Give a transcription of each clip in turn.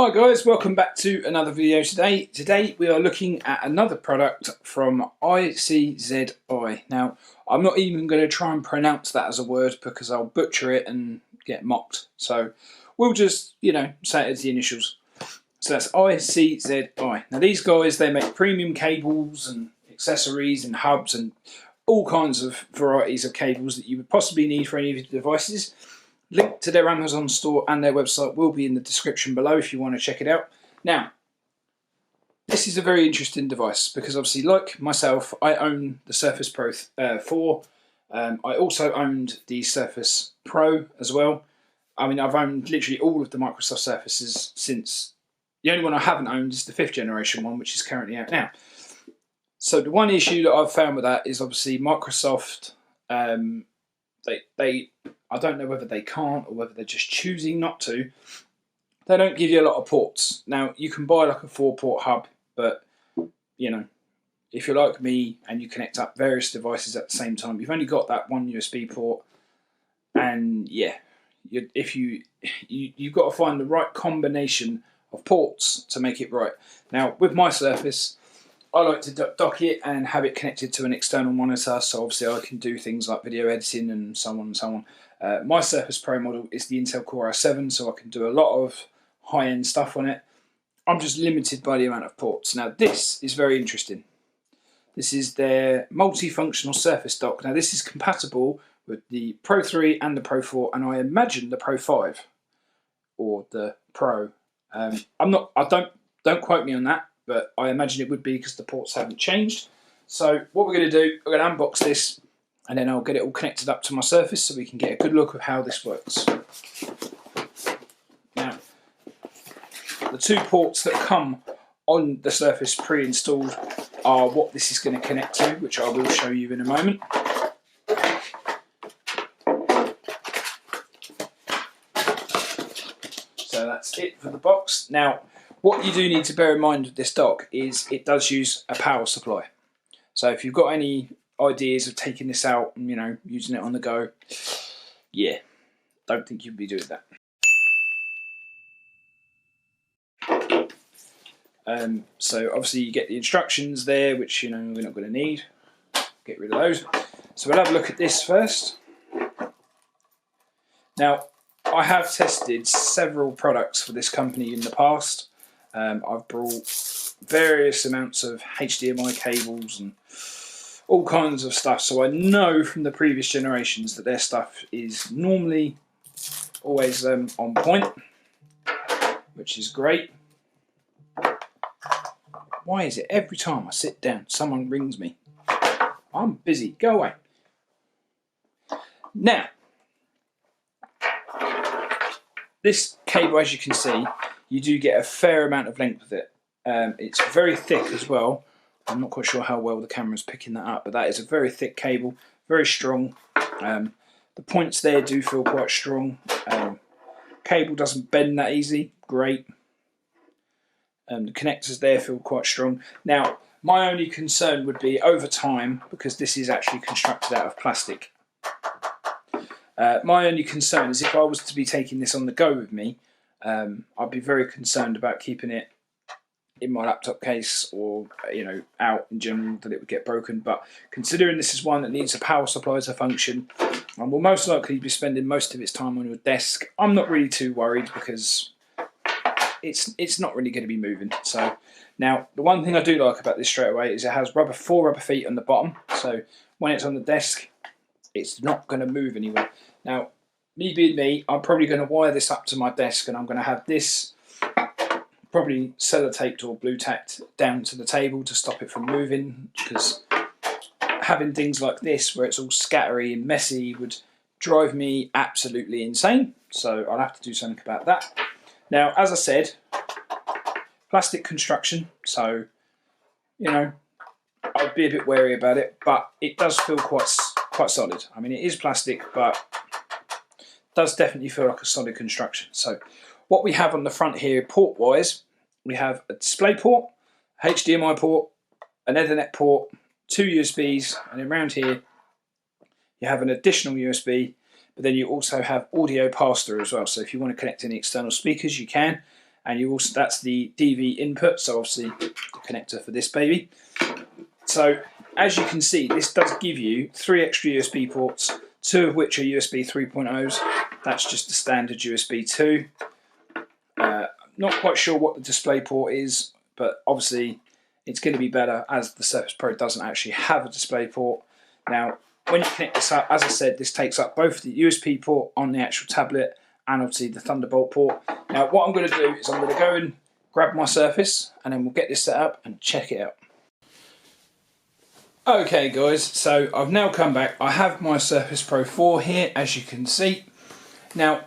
Hi guys, welcome back to another video today. Today we are looking at another product from ICZI. Now, I'm not even going to try and pronounce that as a word because I'll butcher it and get mocked. So we'll just, say it as the initials. So that's ICZI. Now these guys, they make premium cables and accessories and hubs and all kinds of varieties of cables that you would possibly need for any of your devices. Link to their Amazon store and their website will be in the description below if you want to check it out. Now, this is a very interesting device because obviously, like myself, I own the Surface Pro 4. I also owned the Surface Pro as well. I mean, I've owned literally all of the Microsoft Surfaces since. The only one I haven't owned is the 5th generation one, which is currently out now. So the one issue that I've found with that is obviously Microsoft, I don't know whether they can't or whether they're just choosing not to. They don't give you a lot of ports. Now, you can buy like a 4-port hub, but, if you're like me and you connect up various devices at the same time, you've only got that one USB port. And yeah, you've got to find the right combination of ports to make it right. Now, with my Surface, I like to dock it and have it connected to an external monitor, so obviously I can do things like video editing and so on and so on. My Surface Pro model is the Intel Core i7, so I can do a lot of high-end stuff on it. I'm just limited by the amount of ports. Now this is very interesting. This is their multifunctional Surface dock. Now this is compatible with the Pro 3 and the Pro 4, and I imagine the Pro 5 or the Pro. Don't quote me on that, but I imagine it would be because the ports haven't changed. So what we're going to do, we're going to unbox this and then I'll get it all connected up to my Surface so we can get a good look of how this works. Now, the 2 ports that come on the Surface pre-installed are what this is going to connect to, which I will show you in a moment. So that's it for the box. Now, what you do need to bear in mind with this dock is it does use a power supply. So if you've got any ideas of taking this out and using it on the go, yeah, don't think you'd be doing that. So obviously you get the instructions there, which we're not going to need. Get rid of those. So we'll have a look at this first. Now, I have tested several products for this company in the past. I've brought various amounts of HDMI cables and all kinds of stuff, so I know from the previous generations that their stuff is normally always on point, which is great. Why is it every time I sit down someone rings me? I'm busy, go away. Now, this cable, as you can see, you do get a fair amount of length with it. It's very thick as well. I'm not quite sure how well the camera's picking that up, but that is a very thick cable, very strong. The points there do feel quite strong. Cable doesn't bend that easy, great. The connectors there feel quite strong. Now, my only concern would be over time, because this is actually constructed out of plastic. My only concern is if I was to be taking this on the go with me, I'd be very concerned about keeping it in my laptop case or out in general, that it would get broken. But considering this is one that needs a power supply to function and will most likely be spending most of its time on your desk, I'm not really too worried because it's not really going to be moving. So now the one thing I do like about this straight away is it has 4 rubber feet on the bottom, so when it's on the desk it's not going to move anywhere. Now, me being me, I'm probably going to wire this up to my desk and I'm going to have this probably sellotaped or blue tacked down to the table to stop it from moving, because having things like this where it's all scattery and messy would drive me absolutely insane. So I'll have to do something about that. Now, as I said, plastic construction, so I'd be a bit wary about it, but it does feel quite solid. I mean, it is plastic, but it does definitely feel like a solid construction. So what we have on the front here, port-wise, we have a display port, HDMI port, an Ethernet port, 2 USBs, and around here you have an additional USB, but then you also have audio pass-through as well. So if you want to connect any external speakers, you can. and you also, that's the DV input, so obviously the connector for this baby. So as you can see, this does give you 3 extra USB ports, 2 of which are USB 3.0s. That's just the standard USB 2. Not quite sure what the display port is, but obviously it's going to be better as the Surface Pro doesn't actually have a display port. Now, when you connect this up, as I said, this takes up both the USB port on the actual tablet and obviously the Thunderbolt port. Now, what I'm going to do is I'm going to go and grab my Surface, and then we'll get this set up and check it out. Okay guys, so I've now come back. I have my Surface Pro 4 here, as you can see. Now,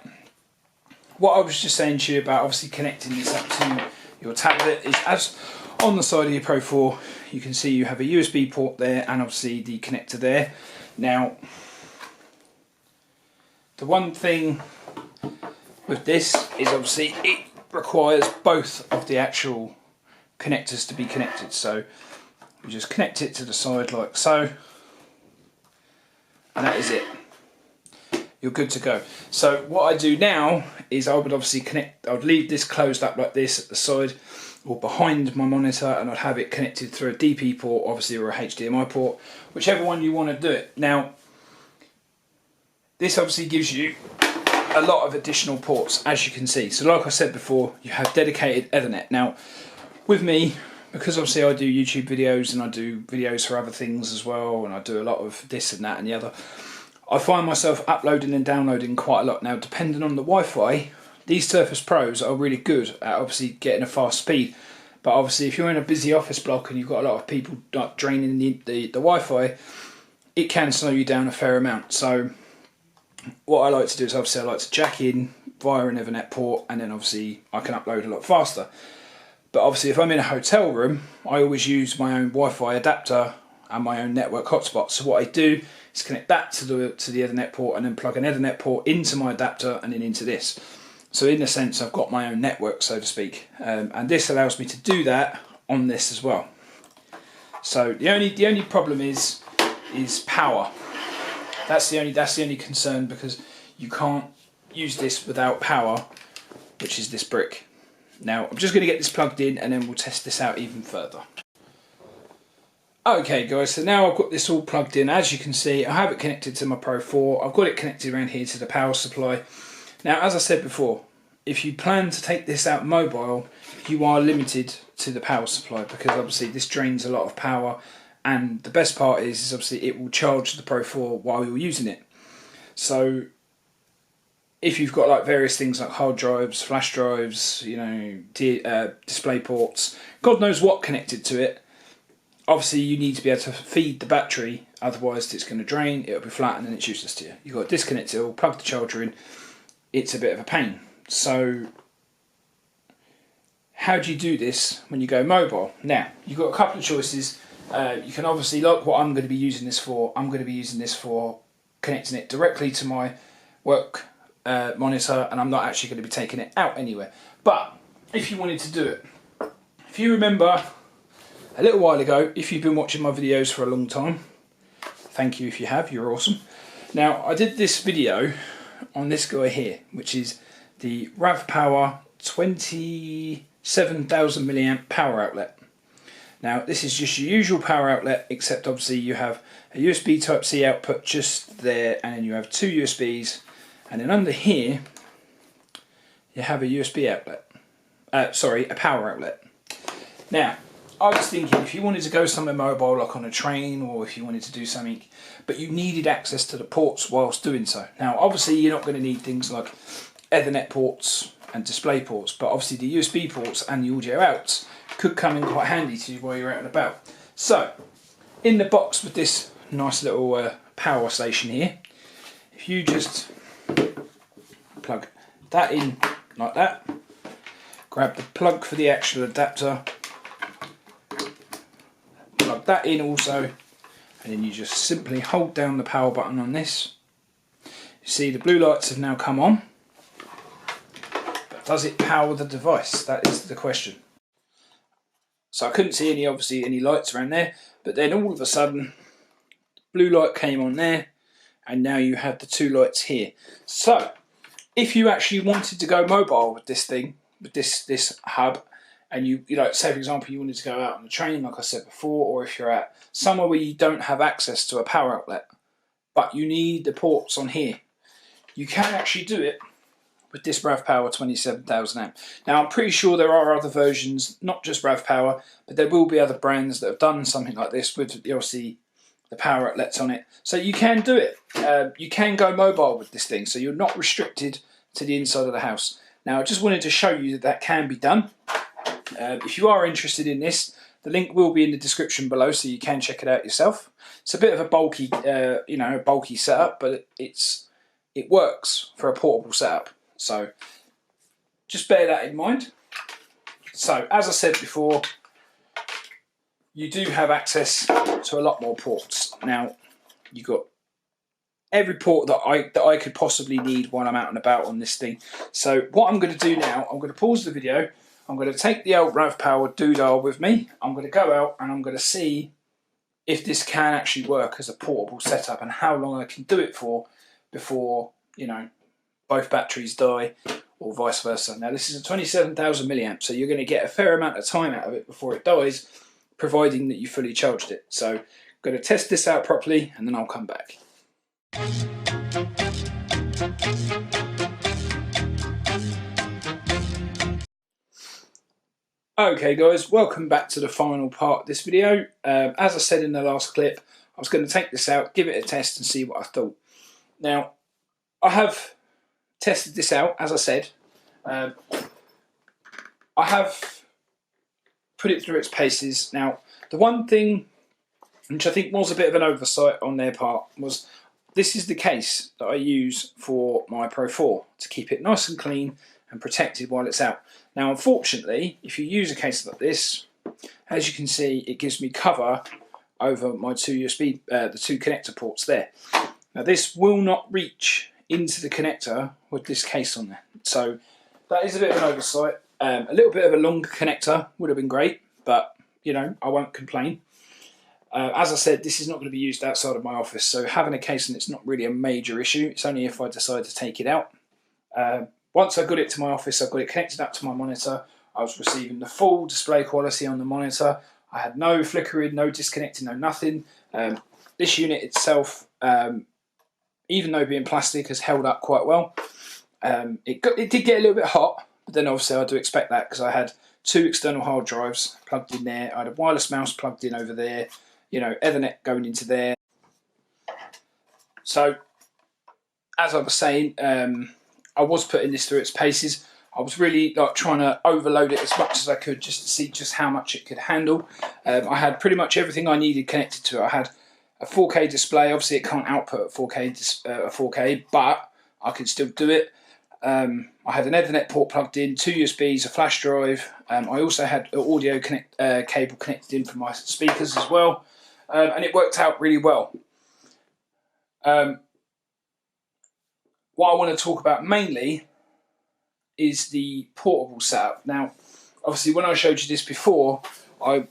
what I was just saying to you about obviously connecting this up to your tablet is, as on the side of your Pro 4, you can see you have a USB port there and obviously the connector there. Now, the one thing with this is obviously it requires both of the actual connectors to be connected. So you just connect it to the side like so, and that is it. You're good to go. So what I do now is I would obviously connect, I'd leave this closed up like this at the side or behind my monitor, and I'd have it connected through a DP port, obviously, or a HDMI port, whichever one you want to do it. Now, this obviously gives you a lot of additional ports, as you can see. So like I said before, you have dedicated Ethernet. Now, with me, because obviously I do YouTube videos and I do videos for other things as well, and I do a lot of this and that and the other, I find myself uploading and downloading quite a lot. Now, depending on the Wi-Fi, these Surface Pros are really good at obviously getting a fast speed. But obviously, if you're in a busy office block and you've got a lot of people draining the Wi-Fi, it can slow you down a fair amount. So what I like to do is obviously I like to jack in via an Ethernet port, and then obviously I can upload a lot faster. But obviously, if I'm in a hotel room, I always use my own Wi-Fi adapter and my own network hotspot. So what I do is connect that to the Ethernet port, and then plug an Ethernet port into my adapter and then into this. So in a sense, I've got my own network, so to speak, and this allows me to do that on this as well. So the only problem is power. That's the only concern, because you can't use this without power, which is this brick. Now I'm just going to get this plugged in, and then we'll test this out even further. Okay guys, so now I've got this all plugged in. As you can see, I have it connected to my Pro 4. I've got it connected around here to the power supply. Now, as I said before, if you plan to take this out mobile, you are limited to the power supply, because obviously this drains a lot of power, and the best part is obviously it will charge the Pro 4 while you're using it. So if you've got like various things like hard drives, flash drives, you know, display ports, God knows what connected to it, obviously you need to be able to feed the battery, otherwise it's going to drain, it'll be flat, and then it's useless to you. You've got to disconnect it all, plug the charger in. It's a bit of a pain. So how do you do this when you go mobile? Now, you've got a couple of choices. You can obviously, like what I'm going to be using this for, I'm going to be using this for connecting it directly to my work monitor, and I'm not actually going to be taking it out anywhere. But if you wanted to do it, if you remember a little while ago, if you've been watching my videos for a long time, thank you if you have, you're awesome. Now, I did this video on this guy here, which is the RAV Power 27,000 milliamp power outlet. Now, this is just your usual power outlet, except obviously you have a USB Type-C output just there, and then you have 2 USBs, and then under here you have a USB outlet. Sorry, a power outlet. Now, I was thinking, if you wanted to go somewhere mobile, like on a train, or if you wanted to do something, but you needed access to the ports whilst doing so. Now, obviously, you're not going to need things like Ethernet ports and display ports, but obviously the USB ports and the audio outs could come in quite handy to you while you're out and about. So, in the box with this nice little power station here, if you just plug that in like that, grab the plug for the actual adapter, plug that in also, and then you just simply hold down the power button on this. You see the blue lights have now come on, but does it power the device? That is the question. So I couldn't see obviously any lights around there, but then all of a sudden blue light came on there, and now you have the 2 lights here. So if you actually wanted to go mobile with this thing, with this hub, and you know, say for example you wanted to go out on the train, like I said before, or if you're at somewhere where you don't have access to a power outlet, but you need the ports on here, you can actually do it with this Brav Power 27,000 amp. Now I'm pretty sure there are other versions, not just Brav Power, but there will be other brands that have done something like this with obviously the power outlets on it. So you can do it. You can go mobile with this thing, so you're not restricted to the inside of the house. Now I just wanted to show you that that can be done. If you are interested in this, the link will be in the description below, so you can check it out yourself. It's a bit of a bulky, you know, a bulky setup, but it works for a portable setup. So just bear that in mind. So as I said before, you do have access to a lot more ports. Now you've got every port that I could possibly need while I'm out and about on this thing. So what I'm going to do now, I'm going to pause the video. I'm going to take the old Brav Power doodah with me. I'm going to go out and I'm going to see if this can actually work as a portable setup and how long I can do it for before, you know, both batteries die or vice versa. Now this is a 27,000 milliamp, so you're going to get a fair amount of time out of it before it dies, providing that you fully charged it. So I'm going to test this out properly and then I'll come back. Okay guys, welcome back to the final part of this video. As I said in the last clip, I was going to take this out, give it a test and see what I thought. Now, I have tested this out, as I said. I have put it through its paces. Now, the one thing which I think was a bit of an oversight on their part was this is the case that I use for my Pro 4 to keep it nice and clean and protected while it's out. Now unfortunately, if you use a case like this, as you can see, it gives me cover over my two USB, the two connector ports there. Now this will not reach into the connector with this case on there. So that is a bit of an oversight. A little bit of a longer connector would have been great, but you know, I won't complain. As I said, this is not going to be used outside of my office, so having a case on it's not really a major issue. It's only if I decide to take it out. Once I got it to my office, I got it connected up to my monitor. I was receiving the full display quality on the monitor. I had no flickering, no disconnecting, no nothing. This unit itself, even though being plastic, has held up quite well. It did get a little bit hot, but then obviously I do expect that because I had two external hard drives plugged in there. I had a wireless mouse plugged in over there, you know, Ethernet going into there. So, as I was saying, I was putting this through its paces. I was really like trying to overload it as much as I could just to see just how much it could handle. I had pretty much everything I needed connected to it. I had a 4K display. Obviously, it can't output 4K, but I could still do it. I had an Ethernet port plugged in, two USBs, a flash drive. I also had an audio cable connected in for my speakers as well, and it worked out really well. What I want to talk about mainly is the portable setup. Now, obviously, when I showed you this before, I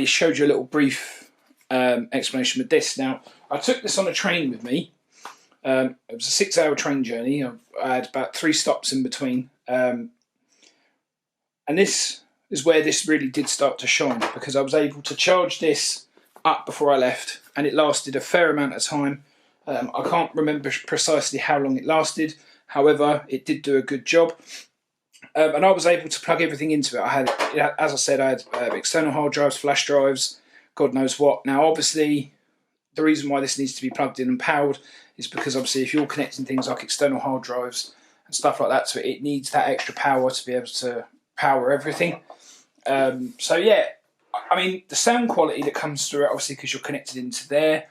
showed you a little brief explanation with this. Now, I took this on a train with me. It was a 6-hour train journey. I had about 3 stops in between. And this is where this really did start to shine, because I was able to charge this up before I left, and it lasted a fair amount of time. I can't remember precisely how long it lasted. However, it did do a good job. And I was able to plug everything into it. I had, as I said, I had external hard drives, flash drives, God knows what. Now, obviously, the reason why this needs to be plugged in and powered is because, obviously, if you're connecting things like external hard drives and stuff like that to it, it needs that extra power to be able to power everything. So, yeah, I mean, the sound quality that comes through it, obviously, because you're connected into there,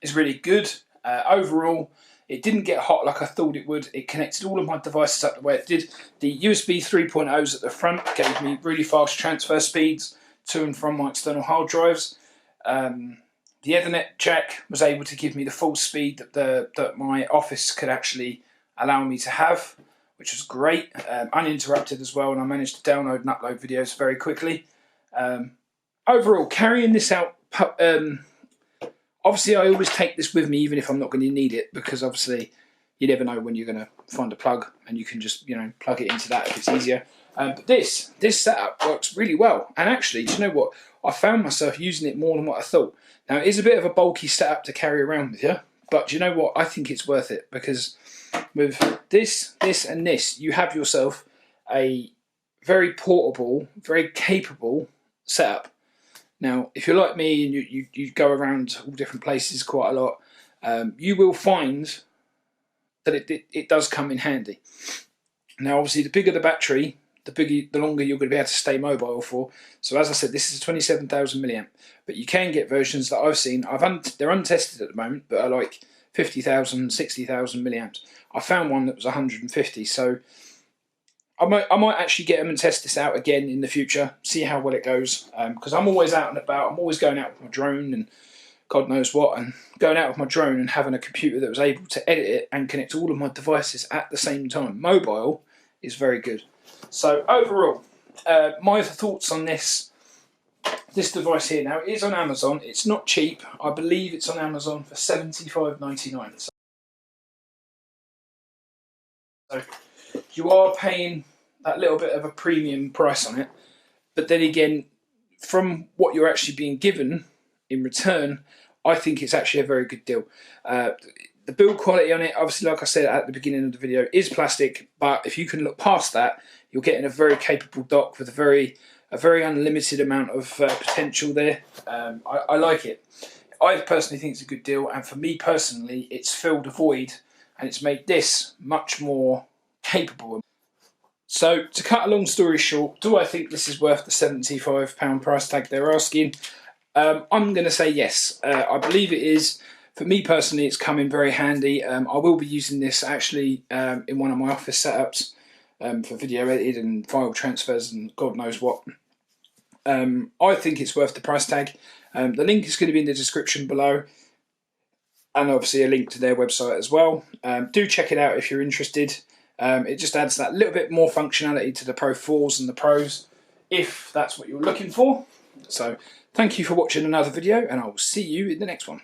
is really good. Overall, it didn't get hot like I thought it would. It connected all of my devices up the way it did. The USB 3.0s at the front gave me really fast transfer speeds to and from my external hard drives. The Ethernet jack was able to give me the full speed that my office could actually allow me to have, which was great. Uninterrupted as well, and I managed to download and upload videos very quickly. Overall, carrying this out, obviously I always take this with me even if I'm not going to need it, because obviously, you never know when you're going to find a plug, and you can just, you know, plug it into that if it's easier. But this setup works really well, and actually, do you know what? I found myself using it more than what I thought. Now, it is a bit of a bulky setup to carry around with you, but do you know what? I think it's worth it, because with this, and this, you have yourself a very portable, very capable setup. Now, if you're like me and you go around all different places quite a lot, you will find that it does come in handy. Now, obviously, the bigger the battery, the longer you're going to be able to stay mobile for. So as I said, this is a 27,000 milliamp, but you can get versions that I've seen. They're untested at the moment, but are like 50,000, 60,000 milliamps. I found one that was 150, so I might actually get them and test this out again in the future, see how well it goes, because I'm always out and about. I'm always going out with my drone and God knows what, and going out with my drone and having a computer that was able to edit it and connect all of my devices at the same time. Mobile is very good. So overall, my thoughts on this device here. Now, it is on Amazon. It's not cheap. I believe it's on Amazon for $75.99. So you are paying that little bit of a premium price on it, but then again, from what you're actually being given in return, I think it's actually a very good deal. The build quality on it, obviously, like I said at the beginning of the video, is plastic, but if you can look past that, you're getting a very capable dock with a very unlimited amount of potential there. I like it. I personally think it's a good deal, and for me personally, it's filled a void, and it's made this much more capable. So, to cut a long story short, do I think this is worth the £75 price tag they're asking? I'm going to say yes. I believe it is. For me personally, it's come in very handy. I will be using this actually in one of my office setups for video editing and file transfers and God knows what. I think it's worth the price tag. The link is going to be in the description below, and obviously a link to their website as well. Do check it out if you're interested. It just adds that little bit more functionality to the Pro 4s and the Pros, if that's what you're looking for. So thank you for watching another video, and I will see you in the next one.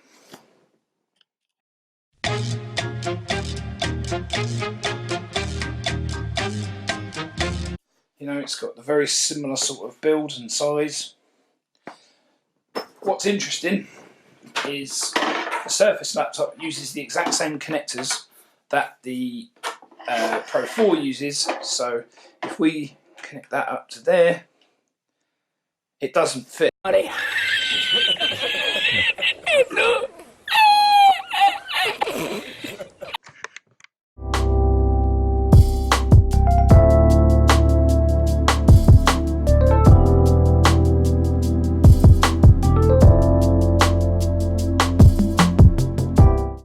You know, it's got the very similar sort of build and size. What's interesting is the Surface laptop uses the exact same connectors that the Pro 4 uses. So if we connect that up to there, it doesn't fit.